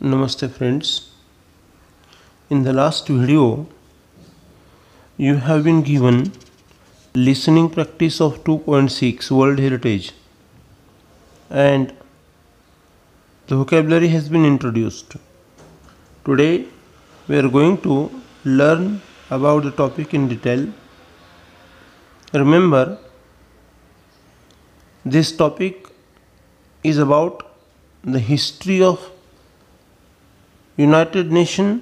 Namaste friends. In the last video, you have been given listening practice of 2.6 World Heritage and the vocabulary has been introduced. Today, we are going to learn about the topic in detail. Remember, this topic is about the history of United Nations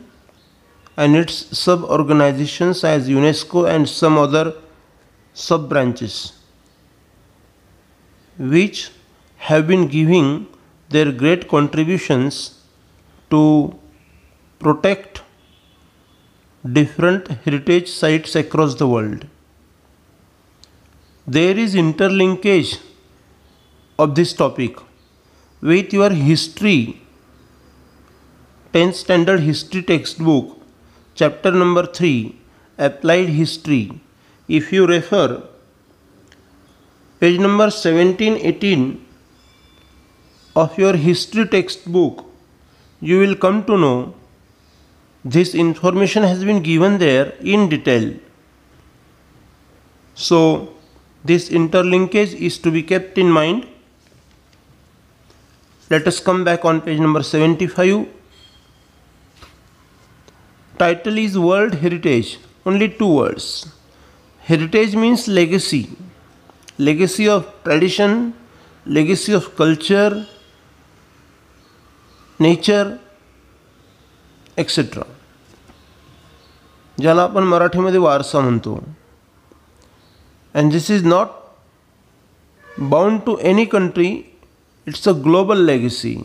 and its sub-organizations as UNESCO and some other sub-branches, which have been giving their great contributions to protect different heritage sites across the world. There is interlinkage of this topic with your history 10th standard history textbook chapter number 3 applied history. If you refer page number 17-18 of your history textbook, you will come to know this information has been given there in detail. So this interlinkage is to be kept in mind. Let us come back on page number 75. Title is World Heritage. Only two words. Heritage means legacy. Legacy of tradition, legacy of culture, nature, etc. ज्याला आपण मराठीमध्ये वारसा म्हणतो. And this is not bound to any country. It's a global legacy.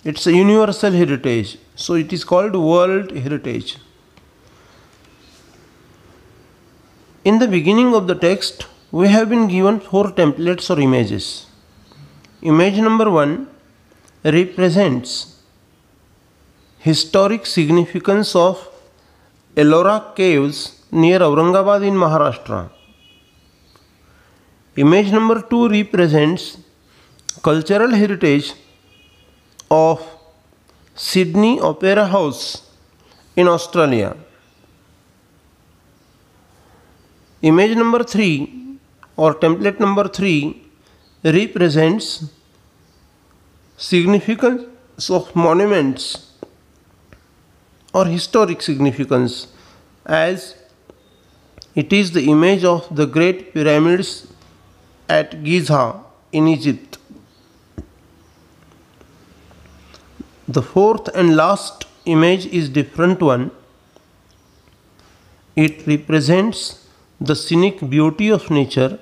It's a universal heritage. So it is called World Heritage. In the beginning of the text, we have been given 4 templates or images. Image number 1 represents historic significance of Ellora Caves near Aurangabad in Maharashtra. Image number 2 represents cultural heritage of Sydney Opera House in Australia. Image number 3 or template number 3 represents significance of monuments or historic significance, as it is the image of the great pyramids at Giza in Egypt. The fourth and last image is different one. It represents the scenic beauty of nature.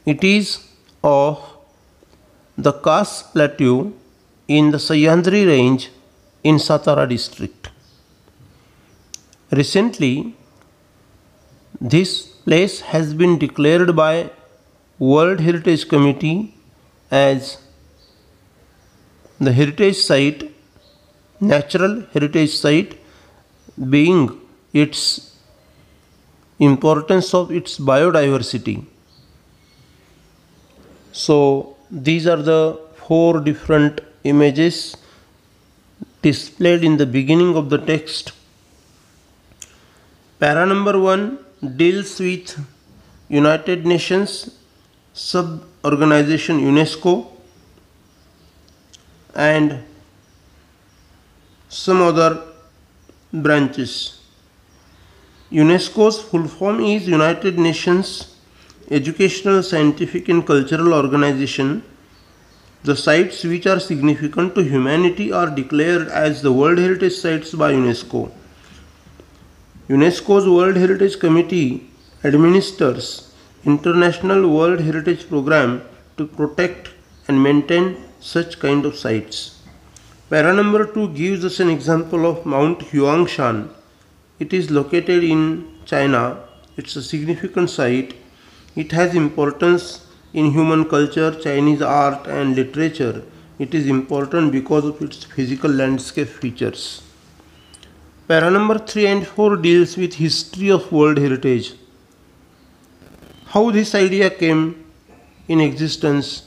It is of the Khas Plateau in the Sahyadri range in Satara district. Recently, this place has been declared by World Heritage Committee as the heritage site, natural heritage site, being its importance of its biodiversity. So these are the 4 different images displayed in the beginning of the text. Para number 1 deals with United Nations sub-organization UNESCO and some other branches. UNESCO's full form is United Nations Educational, Scientific and Cultural Organization. The sites which are significant to humanity are declared as the World Heritage Sites by UNESCO. UNESCO's World Heritage Committee administers International World Heritage Program to protect and maintain such kind of sites. Para number 2 gives us an example of Mount Huangshan. It is located in China. It's a significant site. It has importance in human culture, Chinese art and literature. It is important because of its physical landscape features. Para number 3 and 4 deals with history of World Heritage. How this idea came in existence.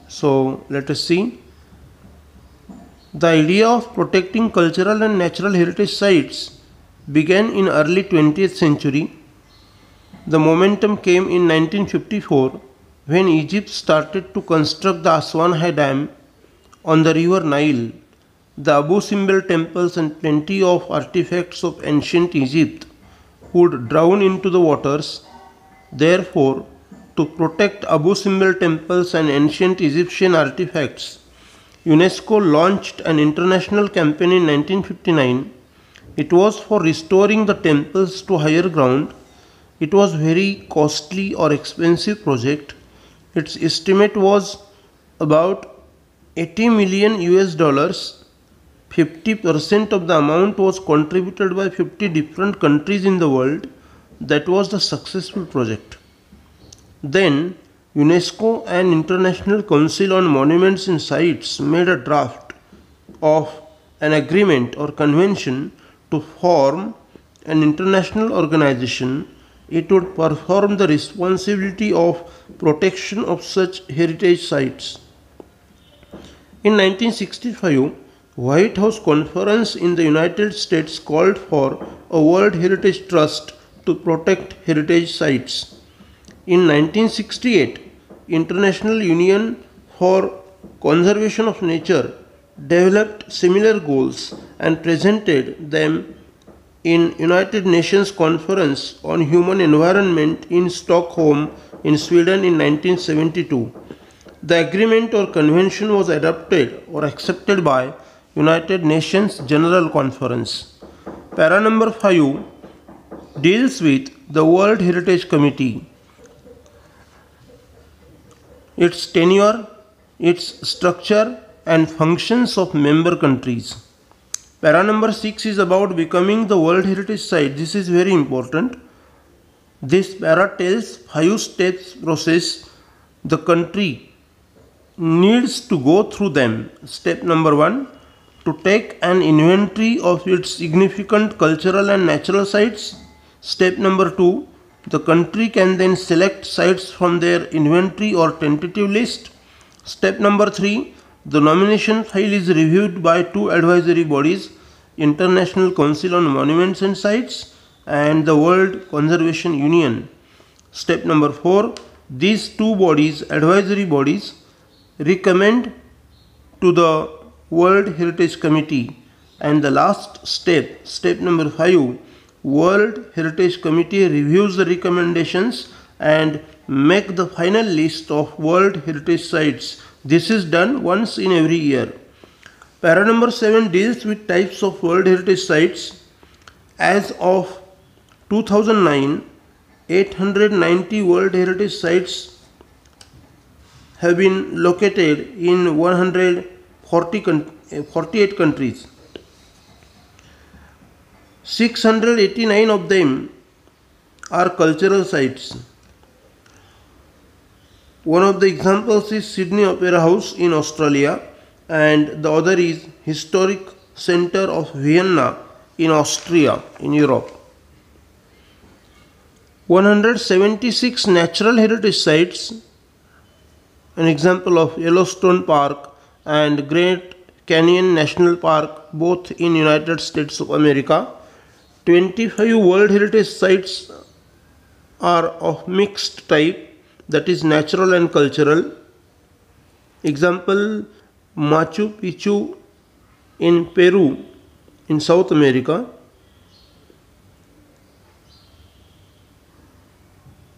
So let us see. The idea of protecting cultural and natural heritage sites began in early 20th century. The momentum came in 1954 when Egypt started to construct the Aswan High Dam on the river Nile. The Abu Simbel temples and plenty of artifacts of ancient Egypt would drown into the waters. Therefore, to protect Abu Simbel temples and ancient Egyptian artifacts, UNESCO launched an international campaign in 1959. It was for restoring the temples to higher ground. It was very costly or expensive project. Its estimate was about 80 million US dollars. 50% of the amount was contributed by 50 different countries in the world. That was the successful project. Then UNESCO and International Council on Monuments and Sites made a draft of an agreement or convention to form an international organization. It would perform the responsibility of protection of such heritage sites. In 1965, White House Conference in the United States called for a World Heritage Trust to protect heritage sites. In 1968, International Union for Conservation of Nature developed similar goals and presented them in United Nations Conference on Human Environment in Stockholm in Sweden in 1972. The agreement or convention was adopted or accepted by United Nations General Conference. Para number 5 deals with the World Heritage Committee, its tenure, its structure and functions of member countries. Para number 6 is about becoming the World Heritage Site. This is very important. This para tells 5 steps process the country needs to go through them. Step number 1, to take an inventory of its significant cultural and natural sites. Step number 2, the country can then select sites from their inventory or tentative list. Step number 3, the nomination file is reviewed by 2 advisory bodies, International Council on Monuments and Sites and the World Conservation Union. Step number 4, these 2 bodies, advisory bodies, recommend to the World Heritage Committee. And the last step, step number 5, World Heritage Committee reviews the recommendations and make the final list of World Heritage Sites. This is done once in every year. Para number 7 deals with types of World Heritage Sites. As of 2009, 890 World Heritage Sites have been located in 148 countries. 689 of them are cultural sites. One of the examples is Sydney Opera House in Australia and the other is Historic Center of Vienna in Austria in Europe. 176 natural heritage sites, an example of Yellowstone Park and Great Canyon National Park, both in United States of America. 25 World Heritage Sites are of mixed type, that is natural and cultural. Example, Machu Picchu in Peru in South America.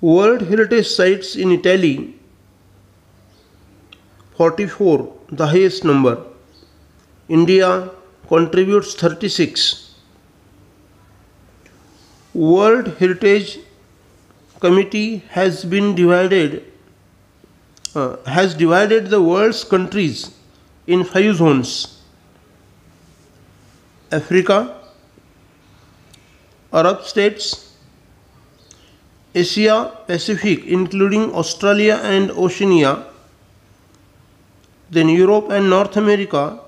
World Heritage Sites in Italy, 44, the highest number. India contributes 36. World Heritage Committee has divided the world's countries in 5 zones: Africa, Arab states, Asia Pacific including Australia and Oceania, then Europe and North America,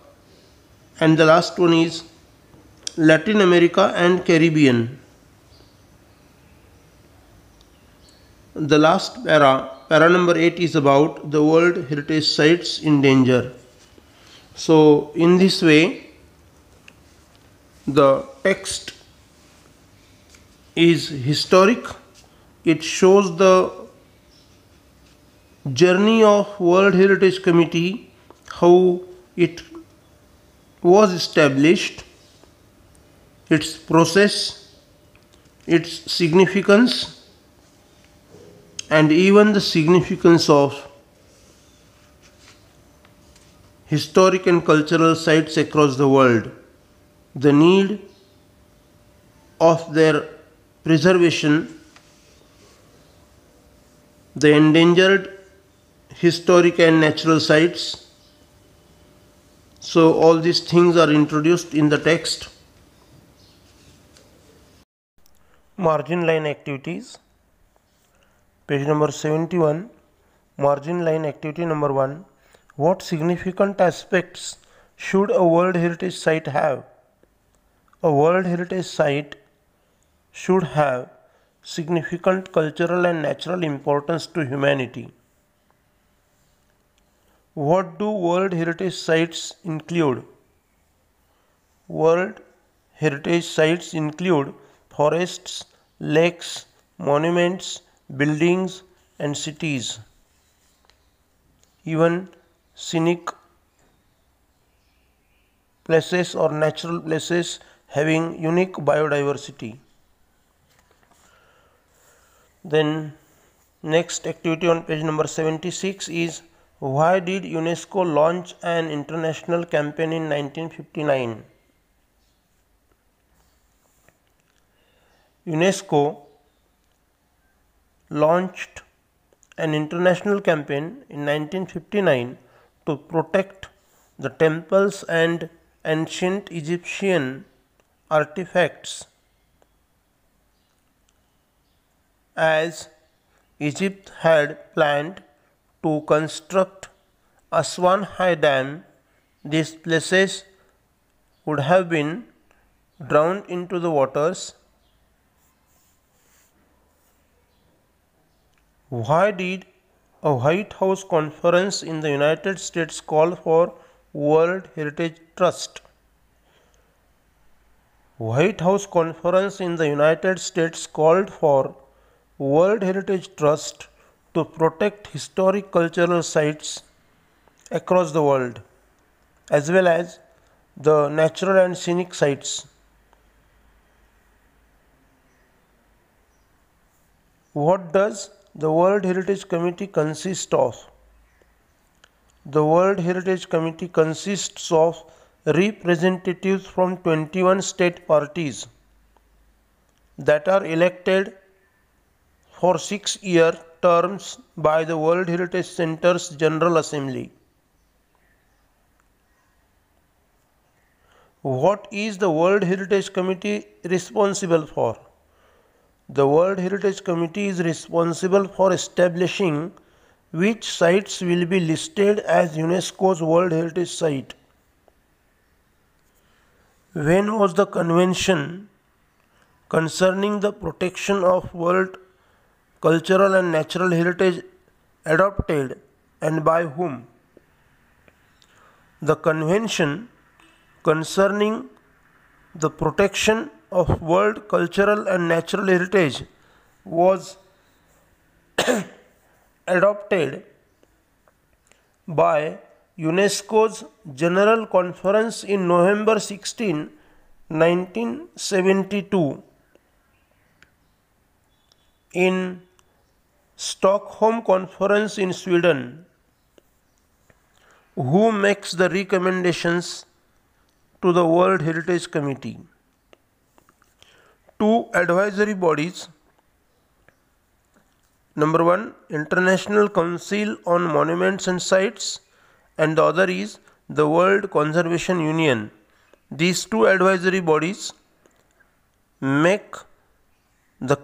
and the last one is Latin America and Caribbean. The last para number 8 is about the World Heritage Sites in danger. So in this way, the text is historic. It shows the journey of World Heritage Committee, how it was established, its process, its significance, and even the significance of historic and cultural sites across the world, the need of their preservation, the endangered historic and natural sites. So, all these things are introduced in the text. Margin line activities, page number 71. Margin line activity number 1. What significant aspects should a World Heritage Site have? A World Heritage Site should have significant cultural and natural importance to humanity. What do World Heritage Sites include? World Heritage Sites include forests, lakes, monuments, buildings, and cities. Even scenic places or natural places having unique biodiversity. Then next activity on page number 76 is, why did UNESCO launch an international campaign in 1959? UNESCO launched an international campaign in 1959 to protect the temples and ancient Egyptian artifacts, as Egypt had planned to construct Aswan High Dam. These places would have been drowned into the waters. Why did a White House conference in the United States call for World Heritage Trust? White House conference in the United States called for World Heritage Trust to protect historic cultural sites across the world, as well as the natural and scenic sites. What does the World Heritage Committee consist of? The World Heritage Committee consists of representatives from 21 state parties that are elected for 6-year terms by the World Heritage Center's General Assembly. What is the World Heritage Committee responsible for? The World Heritage Committee is responsible for establishing which sites will be listed as UNESCO's World Heritage Site. When was the convention concerning the protection of world cultural and natural heritage adopted, and by whom? The convention concerning the protection of world cultural and natural heritage was adopted by UNESCO's General Conference in November 16, 1972 in Stockholm Conference in Sweden. Who makes the recommendations to the World Heritage Committee? Two advisory bodies. Number 1, International Council on Monuments and Sites, and the other is the World Conservation Union. These two advisory bodies make the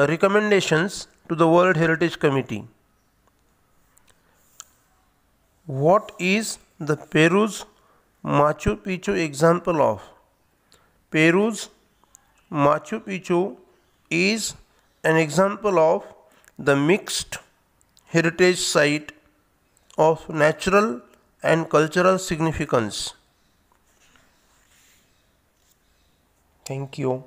recommendations to the World Heritage Committee. What is the Peru's Machu Picchu example of? Peru's Machu Picchu is an example of the mixed heritage site of natural and cultural significance. Thank you.